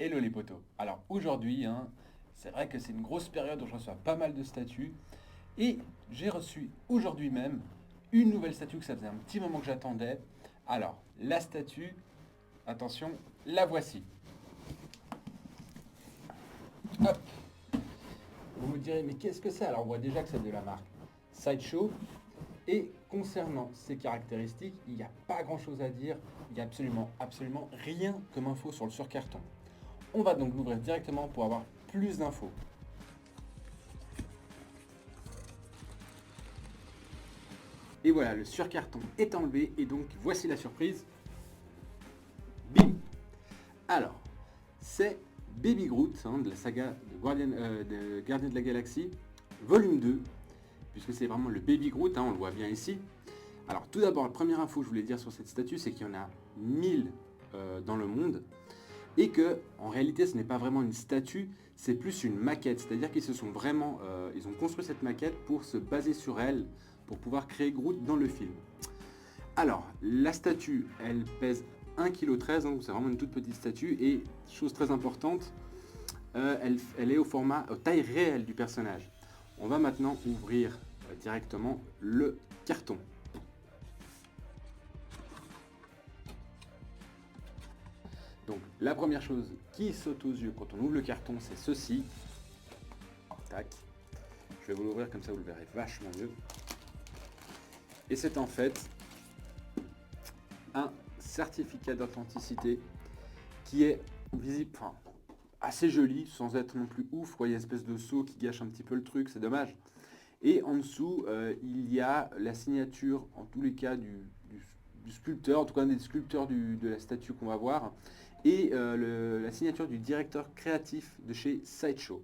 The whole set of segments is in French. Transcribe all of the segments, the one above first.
Hello les potos. Alors aujourd'hui, c'est vrai que c'est une grosse période où je reçois pas mal de statues. Et j'ai reçu aujourd'hui même une nouvelle statue que ça faisait un petit moment que j'attendais. Alors, la statue, attention, la voici. Hop. Vous me direz, mais qu'est-ce que c'est? Alors on voit déjà que c'est de la marque Sideshow. Et concernant ses caractéristiques, il n'y a pas grand-chose à dire. Il n'y a absolument rien comme info sur le surcarton. On va donc l'ouvrir directement pour avoir plus d'infos. Et voilà, le surcarton est enlevé et donc voici la surprise. Bim. Alors, c'est Baby Groot de la saga de Gardien de la Galaxie, volume 2, puisque c'est vraiment le Baby Groot, on le voit bien ici. Alors tout d'abord, la première info que je voulais dire sur cette statue, c'est qu'il y en a 1000 dans le monde, et que en réalité ce n'est pas vraiment une statue, c'est plus une maquette, c'est-à-dire qu'ils se sont vraiment, ils ont construit cette maquette pour se baser sur elle, pour pouvoir créer Groot dans le film. Alors, la statue, elle pèse 1,13 kg, donc c'est vraiment une toute petite statue, et chose très importante, elle est au format, taille réelle du personnage. On va maintenant ouvrir directement le carton. Donc la première chose qui saute aux yeux quand on ouvre le carton, c'est ceci. Tac. Je vais vous l'ouvrir comme ça vous le verrez vachement mieux. Et c'est en fait un certificat d'authenticité qui est visible, enfin, assez joli, sans être non plus ouf. Il y a une espèce de seau qui gâche un petit peu le truc, c'est dommage. Et en dessous, il y a la signature, en tous les cas, du sculpteur, en tout cas des sculpteurs de la statue qu'on va voir, et la signature du directeur créatif de chez Sideshow.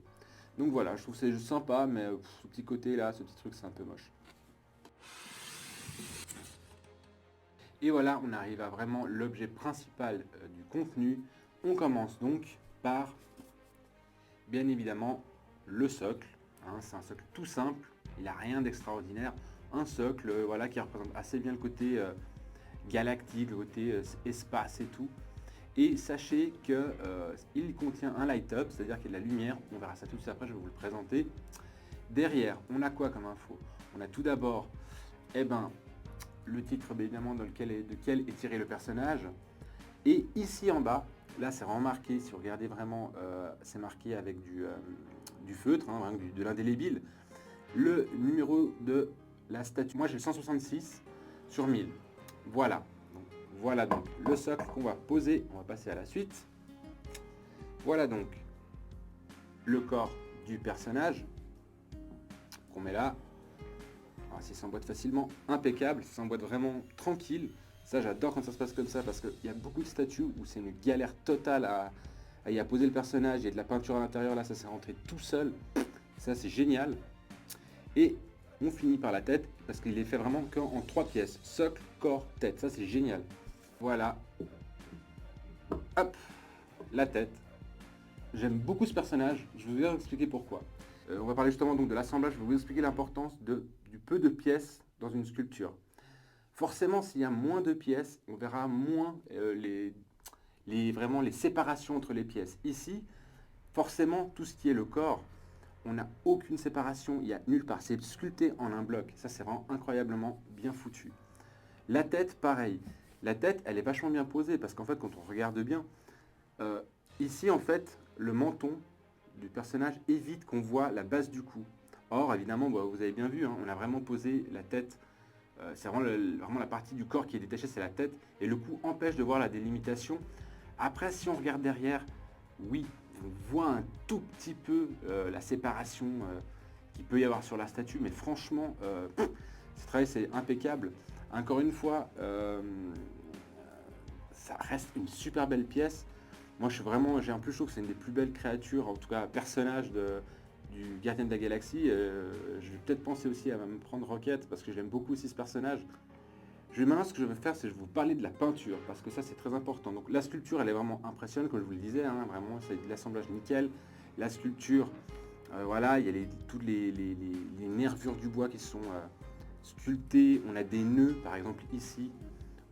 Donc voilà, je trouve que c'est sympa, mais ce petit côté là, ce petit truc, c'est un peu moche. Et voilà, on arrive à vraiment l'objet principal du contenu. On commence donc par, bien évidemment, le socle. C'est un socle tout simple, il n'a rien d'extraordinaire. Un socle voilà, qui représente assez bien le côté galactique, le côté espace et tout. Et sachez qu'il contient un light-up, c'est-à-dire qu'il y a de la lumière. On verra ça tout de suite après, je vais vous le présenter. Derrière, on a quoi comme info? On a tout d'abord le titre évidemment de quel est tiré le personnage. Et ici en bas, là c'est remarqué, si vous regardez vraiment, c'est marqué avec du feutre, de l'indélébile, le numéro de la statue. Moi j'ai le 166 sur 1000. Voilà. Voilà donc le socle qu'on va poser. On va passer à la suite. Voilà donc le corps du personnage qu'on met là. Alors, si ça s'emboîte facilement, impeccable, ça s'emboîte vraiment tranquille. Ça j'adore quand ça se passe comme ça parce qu'il y a beaucoup de statues où c'est une galère totale à y poser le personnage. Il y a de la peinture à l'intérieur, là ça s'est rentré tout seul. Ça c'est génial. Et on finit par la tête parce qu'il est fait vraiment qu'en 3 pièces. Socle, corps, tête. Ça c'est génial. Voilà. Hop, la tête. J'aime beaucoup ce personnage, je vais vous expliquer pourquoi. On va parler justement donc de l'assemblage, je vais vous expliquer l'importance du peu de pièces dans une sculpture. Forcément, s'il y a moins de pièces, on verra moins vraiment les séparations entre les pièces. Ici, forcément, tout ce qui est le corps, on n'a aucune séparation, il n'y a nulle part. C'est sculpté en un bloc. Ça, c'est vraiment incroyablement bien foutu. La tête, pareil. La tête, elle est vachement bien posée parce qu'en fait, quand on regarde bien, ici, en fait, le menton du personnage évite qu'on voit la base du cou. Or, évidemment, vous avez bien vu, on a vraiment posé la tête. C'est vraiment la partie du corps qui est détachée, c'est la tête. Et le cou empêche de voir la délimitation. Après, si on regarde derrière, oui, on voit un tout petit peu la séparation qu'il peut y avoir sur la statue. Mais franchement, ce travail, c'est impeccable. Encore une fois, ça reste une super belle pièce. Moi, j'ai un plus chaud que c'est une des plus belles créatures, en tout cas personnage du Gardien de la Galaxie. Je vais peut-être penser aussi à me prendre Rocket parce que j'aime beaucoup aussi ce personnage. Maintenant, ce que je vais faire, c'est je vais vous parler de la peinture parce que ça, c'est très important. Donc, la sculpture, elle est vraiment impressionnante, comme je vous le disais. Vraiment, c'est de l'assemblage nickel. La sculpture, voilà, il y a toutes les nervures du bois qui sont sculptées. On a des nœuds, par exemple ici.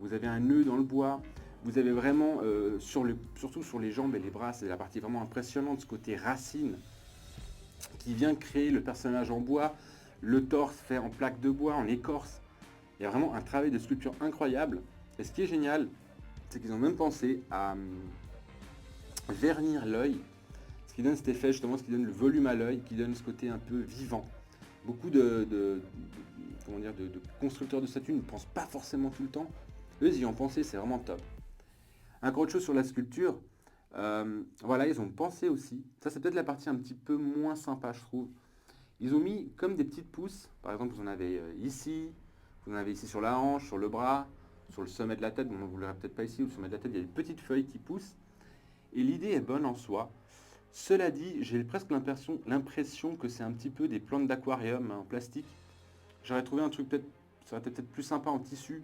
Vous avez un nœud dans le bois. Vous avez vraiment, surtout sur les jambes et les bras, c'est la partie vraiment impressionnante, ce côté racine qui vient créer le personnage en bois, le torse fait en plaque de bois, en écorce. Il y a vraiment un travail de sculpture incroyable. Et ce qui est génial, c'est qu'ils ont même pensé à vernir l'œil, ce qui donne cet effet justement, ce qui donne le volume à l'œil, qui donne ce côté un peu vivant. Beaucoup de constructeurs de statues ne pensent pas forcément tout le temps. Eux, ils y ont pensé, c'est vraiment top. Encore autre chose sur la sculpture, voilà, ils ont pensé aussi. Ça, c'est peut-être la partie un petit peu moins sympa, je trouve. Ils ont mis comme des petites pousses. Par exemple, vous en avez ici, vous en avez ici sur la hanche, sur le bras, sur le sommet de la tête. Bon, vous ne l'aurez peut-être pas ici, au sommet de la tête, il y a des petites feuilles qui poussent. Et l'idée est bonne en soi. Cela dit, j'ai presque l'impression que c'est un petit peu des plantes d'aquarium en plastique. J'aurais trouvé un truc peut-être, ça aurait été peut-être plus sympa en tissu.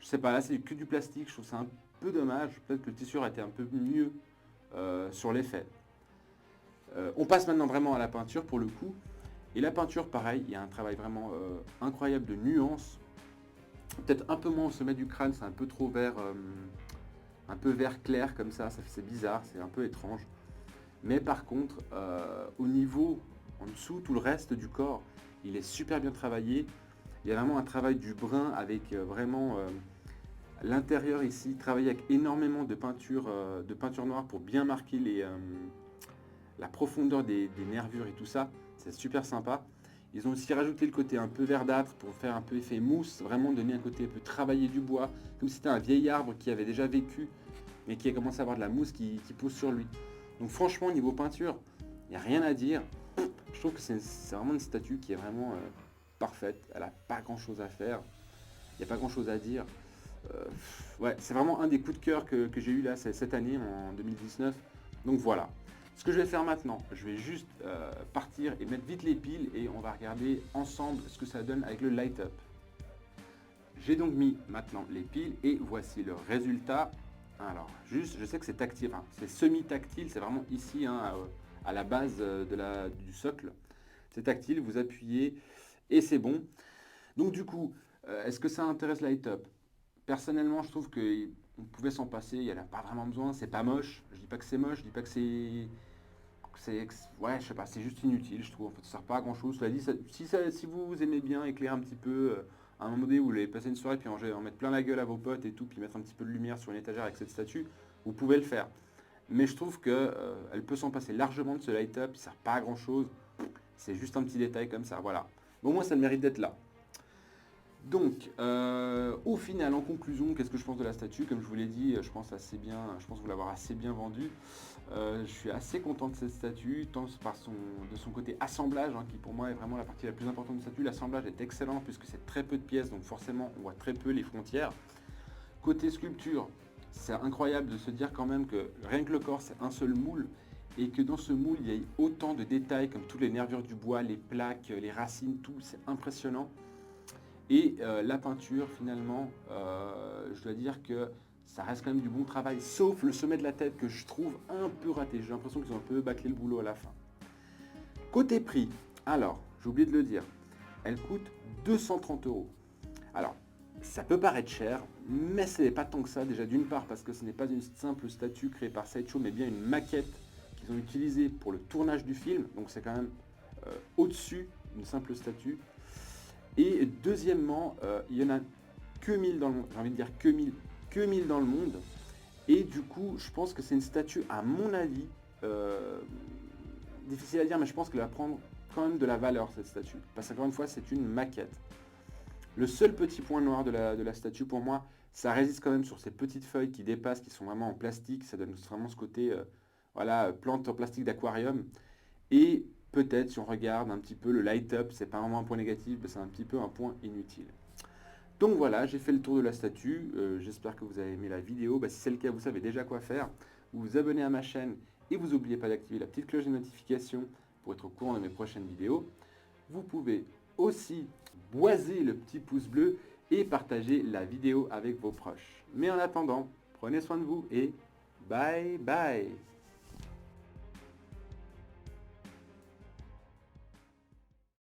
Je sais pas, là c'est que du plastique, je trouve ça un peu dommage. Peut-être que le tissu aurait été un peu mieux sur l'effet. On passe maintenant vraiment à la peinture pour le coup. Et la peinture, pareil, il y a un travail vraiment incroyable de nuances. Peut-être un peu moins au sommet du crâne, c'est un peu trop vert, un peu vert clair comme ça, c'est bizarre, c'est un peu étrange. Mais par contre, au niveau en dessous, tout le reste du corps, il est super bien travaillé. Il y a vraiment un travail du brun avec vraiment l'intérieur ici, travaillé avec énormément de peinture noire pour bien marquer la profondeur des nervures et tout ça. C'est super sympa. Ils ont aussi rajouté le côté un peu verdâtre pour faire un peu effet mousse, vraiment donner un côté un peu travaillé du bois, comme si c'était un vieil arbre qui avait déjà vécu, mais qui a commencé à avoir de la mousse qui pousse sur lui. Donc franchement, niveau peinture, il n'y a rien à dire. Je trouve que c'est vraiment une statue qui est vraiment parfaite. Elle n'a pas grand chose à faire. Il n'y a pas grand chose à dire. Ouais, c'est vraiment un des coups de cœur que j'ai eu là cette année, en 2019. Donc voilà. Ce que je vais faire maintenant, je vais juste partir et mettre vite les piles et on va regarder ensemble ce que ça donne avec le light up. J'ai donc mis maintenant les piles et voici le résultat. Alors, juste, je sais que c'est tactile, enfin, c'est semi-tactile, c'est vraiment ici, hein, à la base du socle. C'est tactile, vous appuyez et c'est bon. Donc du coup, est-ce que ça intéresse Light Up? Personnellement, je trouve qu'on pouvait s'en passer, il n'y en a pas vraiment besoin, c'est pas moche. Je dis pas que c'est moche, je dis pas que c'est... Ouais, je sais pas, c'est juste inutile, je trouve. En fait, ça sert pas à grand chose. Cela dit, si vous aimez bien éclairer un petit peu, à un moment donné, où vous voulez passer une soirée, puis en mettre plein la gueule à vos potes et tout, puis mettre un petit peu de lumière sur une étagère avec cette statue, vous pouvez le faire. Mais je trouve que elle peut s'en passer largement de ce light-up, il sert pas à grand chose. C'est juste un petit détail comme ça, voilà. Mais au moins, ça le mérite d'être là. Donc, au final, en conclusion, qu'est-ce que je pense de la statue? Comme je vous l'ai dit, je pense vous l'avoir assez bien vendue. Je suis assez content de cette statue, tant de son côté assemblage, hein, qui pour moi est vraiment la partie la plus importante de la statue. L'assemblage est excellent puisque c'est très peu de pièces, donc forcément on voit très peu les frontières. Côté sculpture, c'est incroyable de se dire quand même que rien que le corps c'est un seul moule, et que dans ce moule il y a autant de détails comme toutes les nervures du bois, les plaques, les racines, tout, c'est impressionnant. Et la peinture, finalement, je dois dire que ça reste quand même du bon travail, sauf le sommet de la tête que je trouve un peu raté. J'ai l'impression qu'ils ont un peu bâclé le boulot à la fin. Côté prix, alors, j'ai oublié de le dire, elle coûte 230 €. Alors, ça peut paraître cher, mais ce n'est pas tant que ça. Déjà, d'une part, parce que ce n'est pas une simple statue créée par Sideshow, mais bien une maquette qu'ils ont utilisée pour le tournage du film. Donc, c'est quand même au-dessus d'une simple statue. Et deuxièmement, il n'y en a que 1000 dans le monde, j'ai envie de dire que 1000 dans le monde. Et du coup, je pense que c'est une statue, à mon avis, difficile à dire, mais je pense qu'elle va prendre quand même de la valeur, cette statue. Parce qu'encore une fois, c'est une maquette. Le seul petit point noir de la statue, pour moi, ça résiste quand même sur ces petites feuilles qui dépassent, qui sont vraiment en plastique. Ça donne vraiment ce côté, voilà, plante en plastique d'aquarium. Et peut-être, si on regarde un petit peu le light-up, c'est pas vraiment un point négatif, mais c'est un petit peu un point inutile. Donc voilà, j'ai fait le tour de la statue. J'espère que vous avez aimé la vidéo. Si c'est le cas, vous savez déjà quoi faire. Vous vous abonnez à ma chaîne et vous n'oubliez pas d'activer la petite cloche de notification pour être au courant de mes prochaines vidéos. Vous pouvez aussi boiser le petit pouce bleu et partager la vidéo avec vos proches. Mais en attendant, prenez soin de vous et bye bye!